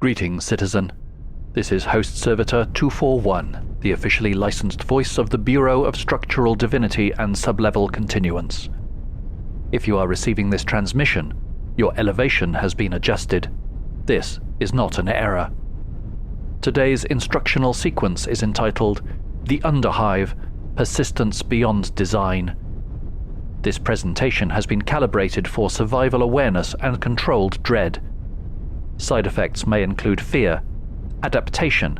Greetings, citizen. This is host Servitor 241, the officially licensed voice of the Bureau of Structural Divinity and Sublevel Continuance. If you are receiving this transmission, your elevation has been adjusted. This is not an error. Today's instructional sequence is entitled The Underhive, Persistence Beyond Design. This presentation has been calibrated for survival awareness and controlled dread. Side effects may include fear, adaptation,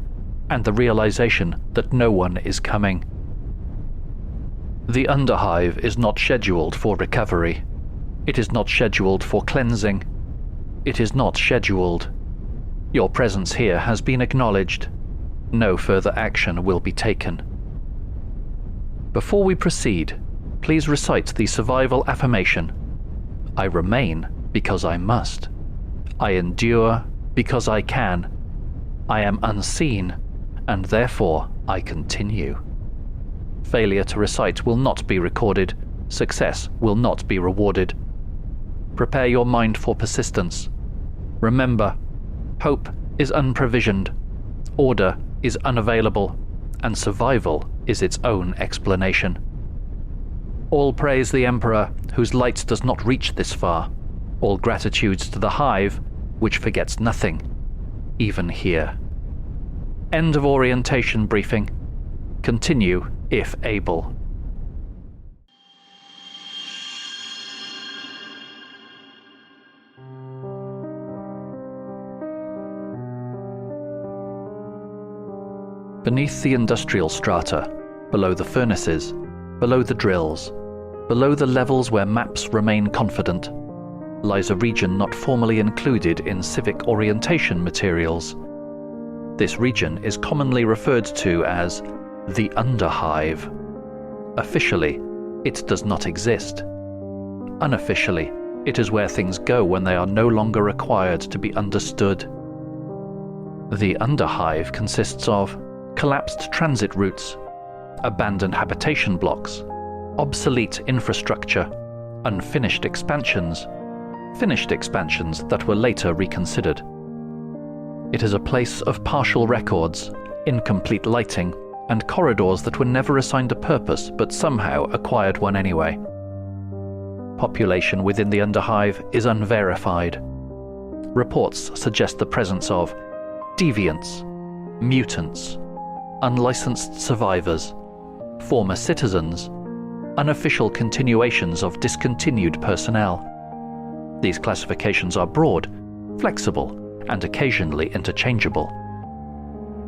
and the realization that no one is coming. The Underhive is not scheduled for recovery. It is not scheduled for cleansing. It is not scheduled. Your presence here has been acknowledged. No further action will be taken. Before we proceed, please recite the survival affirmation. I remain because I must. I endure because I can. I am unseen, and therefore I continue. Failure to recite will not be recorded. Success will not be rewarded. Prepare your mind for persistence. Remember, hope is unprovisioned, order is unavailable, and survival is its own explanation. All praise the Emperor, whose light does not reach this far. All gratitudes to the Hive, which forgets nothing, even here. End of orientation briefing. Continue if able. Beneath the industrial strata, below the furnaces, below the drills, below the levels where maps remain confident, lies a region not formally included in civic orientation materials. This region is commonly referred to as the Underhive. Officially, it does not exist. Unofficially, it is where things go when they are no longer required to be understood. The Underhive consists of collapsed transit routes, abandoned habitation blocks, obsolete infrastructure, unfinished expansions, finished expansions that were later reconsidered. It is a place of partial records, incomplete lighting, and corridors that were never assigned a purpose but somehow acquired one anyway. Population within the Underhive is unverified. Reports suggest the presence of deviants, mutants, unlicensed survivors, former citizens, unofficial continuations of discontinued personnel. These classifications are broad, flexible, and occasionally interchangeable.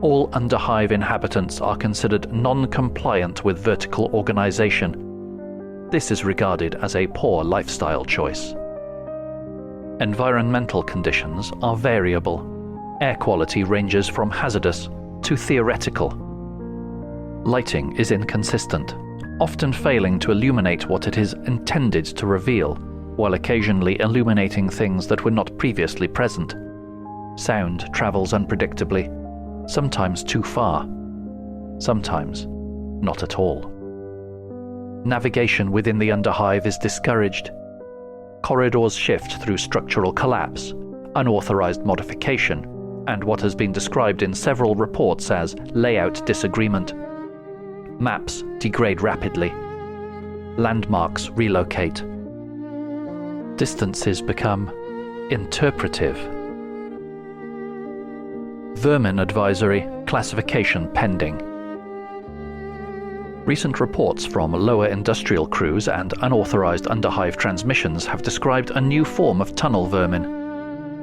All Underhive inhabitants are considered non-compliant with vertical organization. This is regarded as a poor lifestyle choice. Environmental conditions are variable. Air quality ranges from hazardous to theoretical. Lighting is inconsistent, often failing to illuminate what it is intended to reveal, while occasionally illuminating things that were not previously present. Sound travels unpredictably, sometimes too far, sometimes not at all. Navigation within the Underhive is discouraged. Corridors shift through structural collapse, unauthorized modification, and what has been described in several reports as layout disagreement. Maps degrade rapidly. Landmarks relocate. Distances become interpretive. Vermin Advisory, classification pending. Recent reports from lower industrial crews and unauthorized Underhive transmissions have described a new form of tunnel vermin.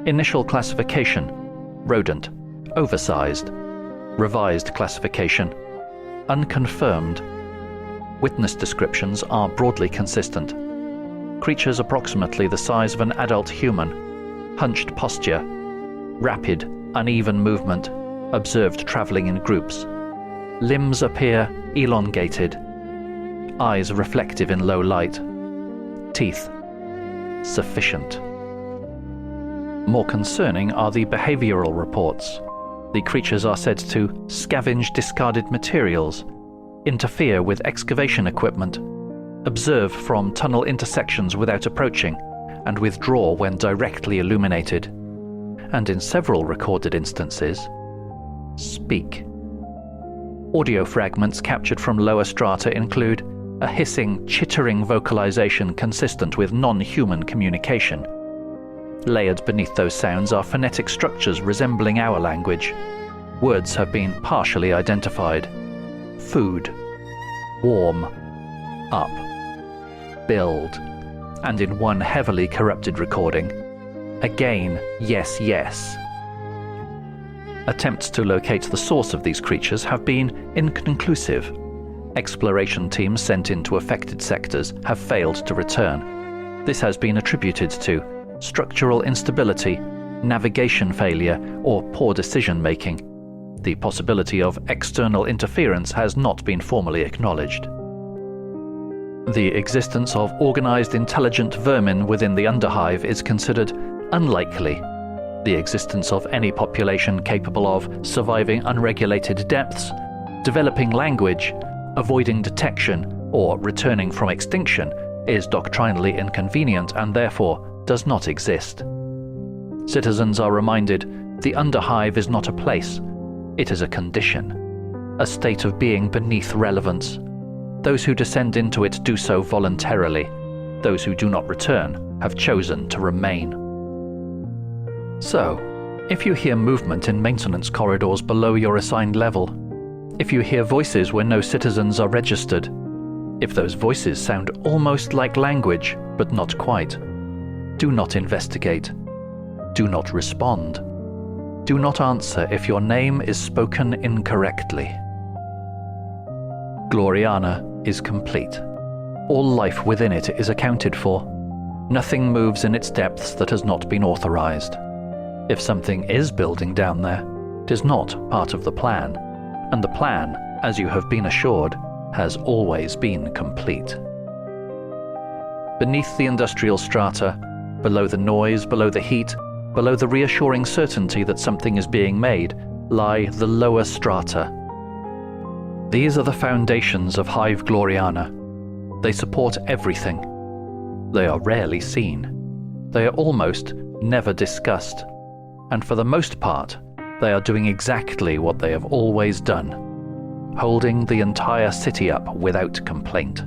Initial classification: rodent, oversized. Revised classification: unconfirmed. Witness descriptions are broadly consistent. Creatures approximately the size of an adult human, hunched posture, rapid, uneven movement, observed traveling in groups. Limbs appear elongated. Eyes reflective in low light. Teeth sufficient. More concerning are the behavioral reports. The creatures are said to scavenge discarded materials, interfere with excavation equipment, observe from tunnel intersections without approaching, and withdraw when directly illuminated. and in several recorded instances, speak. Audio fragments captured from lower strata include a hissing, chittering vocalization consistent with non-human communication. Layered beneath those sounds are phonetic structures resembling our language. Words have been partially identified. Food, warm, up, build, and in one heavily corrupted recording, again, yes, yes. Attempts to locate the source of these creatures have been inconclusive. Exploration teams sent into affected sectors have failed to return. This has been attributed to structural instability, navigation failure, or poor decision-making. The possibility of external interference has not been formally acknowledged. The existence of organized intelligent vermin within the Underhive is considered unlikely. The existence of any population capable of surviving unregulated depths, developing language, avoiding detection, or returning from extinction is doctrinally inconvenient and therefore does not exist. Citizens are reminded the Underhive is not a place, it is a condition, a state of being beneath relevance. Those who descend into it do so voluntarily. Those who do not return have chosen to remain. So, if you hear movement in maintenance corridors below your assigned level, if you hear voices where no citizens are registered, if those voices sound almost like language, but not quite, do not investigate. Do not respond. Do not answer if your name is spoken incorrectly. Gloriana is complete. All life within it is accounted for. Nothing moves in its depths that has not been authorized. If something is building down there, it is not part of the plan, and the plan, as you have been assured, has always been complete. Beneath the industrial strata, below the noise, below the heat, below the reassuring certainty that something is being made, lie the lower strata. These are the foundations of Hive Gloriana. They support everything. They are rarely seen. They are almost never discussed. And for the most part, they are doing exactly what they have always done, holding the entire city up without complaint.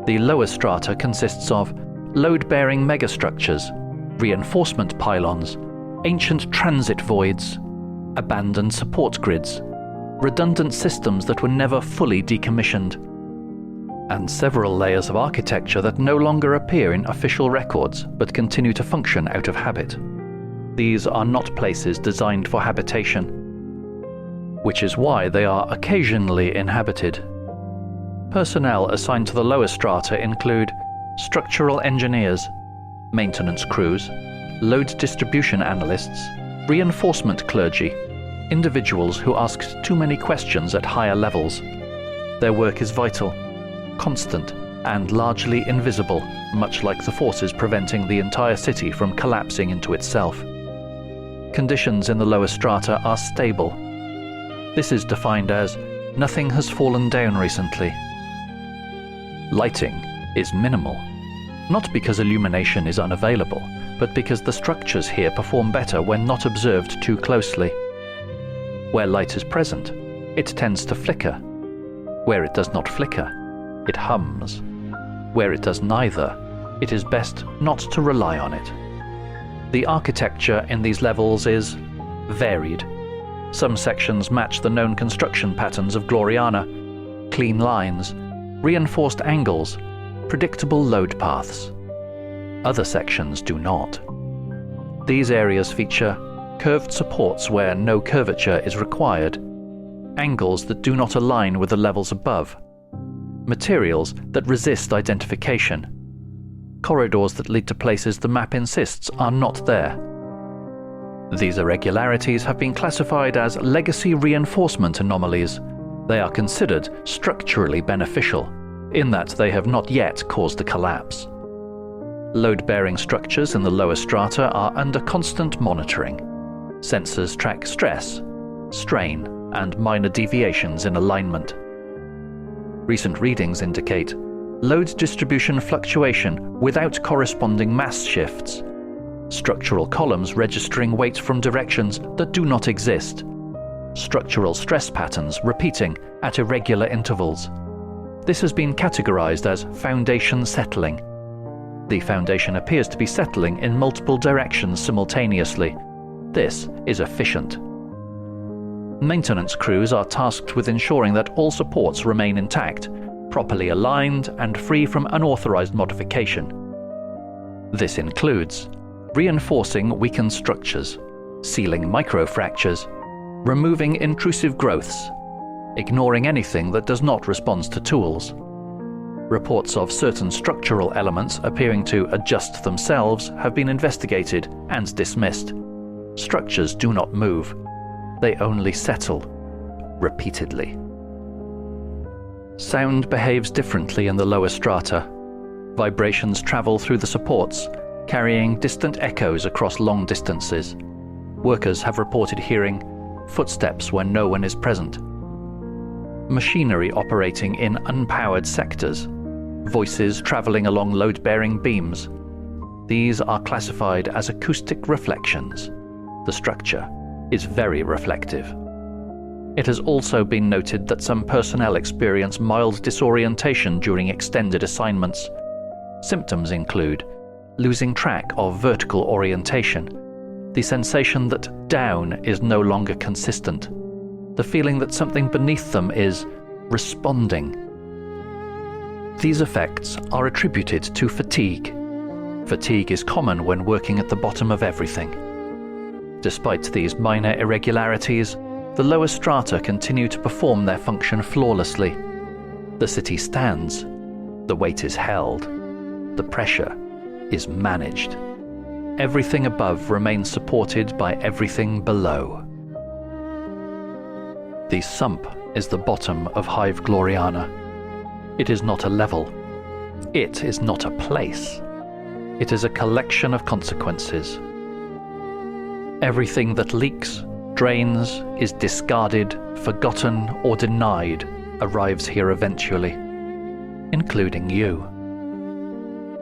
The lower strata consists of load-bearing megastructures, reinforcement pylons, ancient transit voids, abandoned support grids, redundant systems that were never fully decommissioned, and several layers of architecture that no longer appear in official records but continue to function out of habit. These are not places designed for habitation, which is why they are occasionally inhabited. Personnel assigned to the lower strata include structural engineers, maintenance crews, load distribution analysts, reinforcement clergy, individuals who asked too many questions at higher levels. Their work is vital, constant, and largely invisible, much like the forces preventing the entire city from collapsing into itself. Conditions in the lower strata are stable. This is defined as nothing has fallen down recently. Lighting is minimal, not because illumination is unavailable, but because the structures here perform better when not observed too closely. Where light is present, it tends to flicker. Where it does not flicker, it hums. Where it does neither, it is best not to rely on it. The architecture in these levels is varied. Some sections match the known construction patterns of Gloriana: clean lines, reinforced angles, predictable load paths. Other sections do not. These areas feature curved supports where no curvature is required, angles that do not align with the levels above, materials that resist identification, corridors that lead to places the map insists are not there. These irregularities have been classified as legacy reinforcement anomalies. They are considered structurally beneficial, in that they have not yet caused a collapse. Load-bearing structures in the lower strata are under constant monitoring. Sensors track stress, strain, and minor deviations in alignment. Recent readings indicate load distribution fluctuation without corresponding mass shifts. structural columns registering weight from directions that do not exist, structural stress patterns repeating at irregular intervals. This has been categorized as foundation settling. The foundation appears to be settling in multiple directions simultaneously. This is efficient. Maintenance crews are tasked with ensuring that all supports remain intact, properly aligned, and free from unauthorized modification. This includes reinforcing weakened structures, sealing microfractures, removing intrusive growths, ignoring anything that does not respond to tools. Reports of certain structural elements appearing to adjust themselves have been investigated and dismissed. Structures do not move. They only settle, repeatedly. Sound behaves differently in the lower strata. Vibrations travel through the supports, carrying distant echoes across long distances. Workers have reported hearing footsteps when no one is present. Machinery operating in unpowered sectors. Voices traveling along load-bearing beams. These are classified as acoustic reflections. The structure is very reflective. It has also been noted that some personnel experience mild disorientation during extended assignments. Symptoms include losing track of vertical orientation, the sensation that down is no longer consistent, the feeling that something beneath them is responding. These effects are attributed to fatigue. Fatigue is common when working at the bottom of everything. Despite these minor irregularities, the lower strata continue to perform their function flawlessly. The city stands, the weight is held, the pressure is managed. Everything above remains supported by everything below. The Sump is the bottom of Hive Gloriana. It is not a level. It is not a place. It is a collection of consequences. Everything that leaks, drains, is discarded, forgotten, or denied arrives here eventually, including you.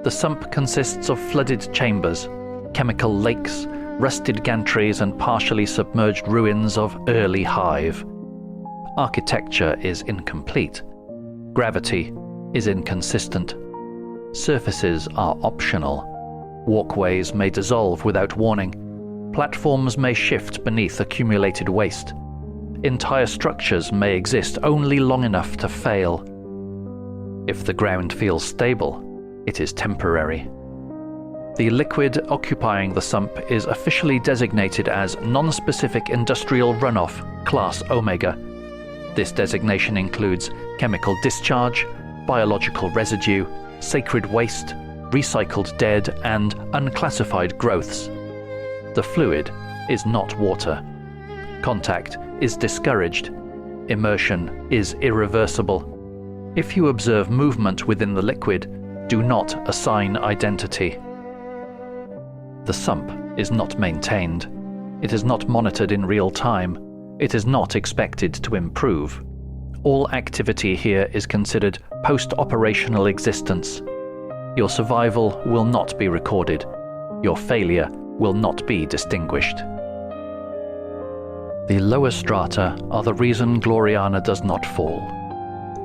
The Sump consists of flooded chambers, chemical lakes, rusted gantries, and partially submerged ruins of early Hive. Architecture is incomplete. Gravity is inconsistent. Surfaces are optional. Walkways may dissolve without warning. Platforms may shift beneath accumulated waste. Entire structures may exist only long enough to fail. If the ground feels stable, it is temporary. The liquid occupying the Sump is officially designated as Non-Specific Industrial Runoff, Class Omega. This designation includes chemical discharge, biological residue, sacred waste, recycled dead, and unclassified growths. The fluid is not water. Contact is discouraged. Immersion is irreversible. If you observe movement within the liquid, do not assign identity. The Sump is not maintained. It is not monitored in real time. It is not expected to improve. All activity here is considered post-operational existence. Your survival will not be recorded. Your failure will not be distinguished. The lower strata are the reason Gloriana does not fall.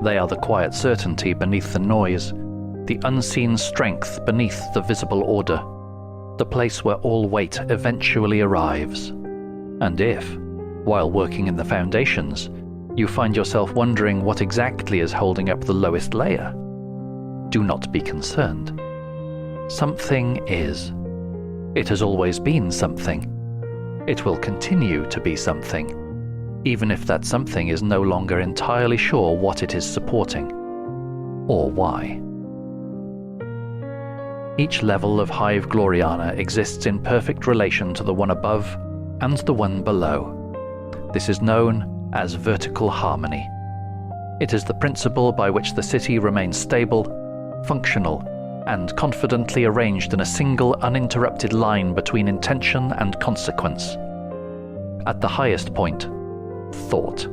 They are the quiet certainty beneath the noise, the unseen strength beneath the visible order, the place where all weight eventually arrives. And if, while working in the foundations, you find yourself wondering what exactly is holding up the lowest layer, do not be concerned. Something is. It has always been something. It will continue to be something, even if that something is no longer entirely sure what it is supporting, or why. Each level of Hive Gloriana exists in perfect relation to the one above and the one below. This is known as vertical harmony. It is the principle by which the city remains stable, functional, and confidently arranged in a single uninterrupted line between intention and consequence. At the highest point, thought.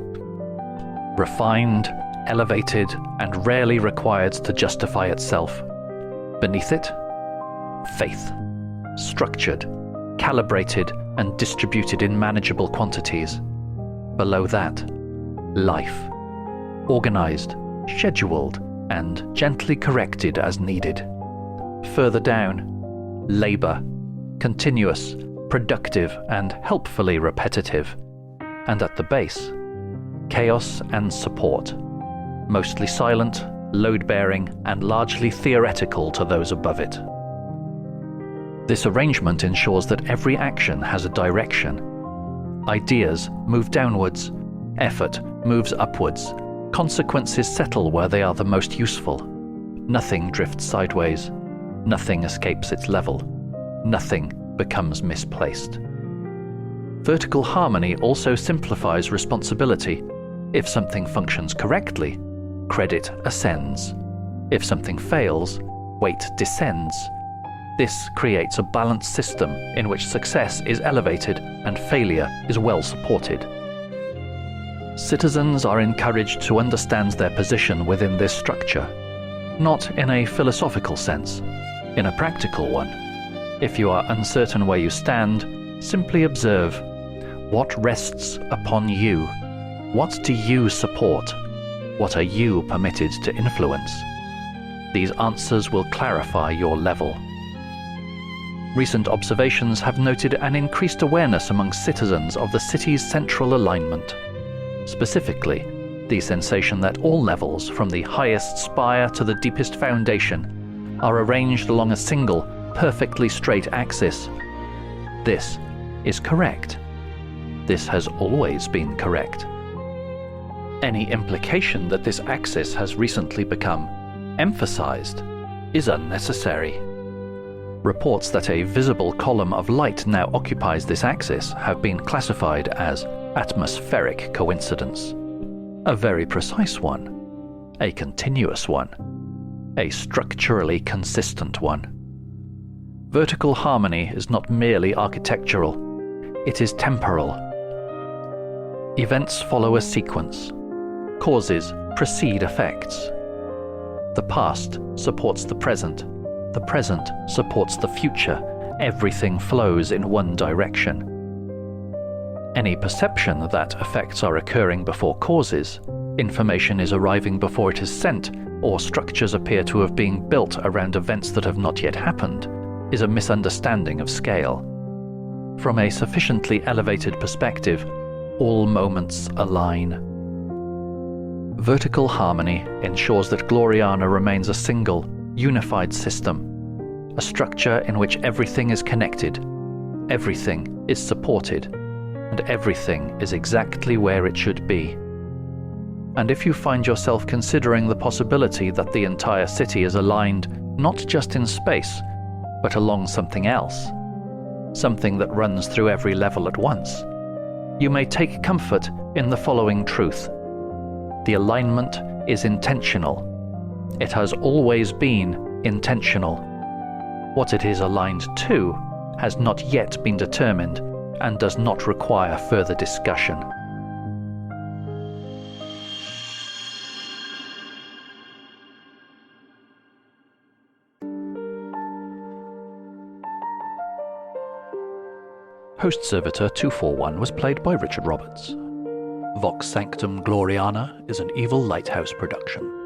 Refined, elevated, and rarely required to justify itself. Beneath it, faith. structured, calibrated, and distributed in manageable quantities. Below that, life, organized, scheduled, and gently corrected as needed. Further down, labor, continuous, productive, and helpfully repetitive. And at the base, chaos and support, mostly silent, load-bearing, and largely theoretical to those above it. This arrangement ensures that every action has a direction. Ideas move downwards, effort moves upwards, consequences settle where they are the most useful. Nothing drifts sideways, nothing escapes its level, nothing becomes misplaced. Vertical harmony also simplifies responsibility. If something functions correctly, credit ascends. If something fails, weight descends. This creates a balanced system in which success is elevated and failure is well supported. Citizens are encouraged to understand their position within this structure, not in a philosophical sense, in a practical one. If you are uncertain where you stand, simply observe. What rests upon you? What do you support? What are you permitted to influence? These answers will clarify your level. Recent observations have noted an increased awareness among citizens of the city's central alignment. Specifically, the sensation that all levels, from the highest spire to the deepest foundation, are arranged along a single, perfectly straight axis. This is correct. This has always been correct. Any implication that this axis has recently become emphasized is unnecessary. Reports that a visible column of light now occupies this axis have been classified as atmospheric coincidence. A very precise one, a continuous one, a structurally consistent one. Vertical harmony is not merely architectural, it is temporal. Events follow a sequence. Causes precede effects. The past supports the present supports the future. Everything flows in one direction. Any perception that effects are occurring before causes, information is arriving before it is sent, or structures appear to have been built around events that have not yet happened, is a misunderstanding of scale. From a sufficiently elevated perspective, all moments align. Vertical harmony ensures that Gloriana remains a single, unified system, a structure in which everything is connected, everything is supported, and everything is exactly where it should be. And if you find yourself considering the possibility that the entire city is aligned not just in space, but along something else, something that runs through every level at once, you may take comfort in the following truth. The alignment is intentional. It has always been intentional. What it is aligned to has not yet been determined and does not require further discussion. Host Servitor 241 was played by Richard Roberts. Vox Sanctum Gloriana is an Evil Lighthouse production.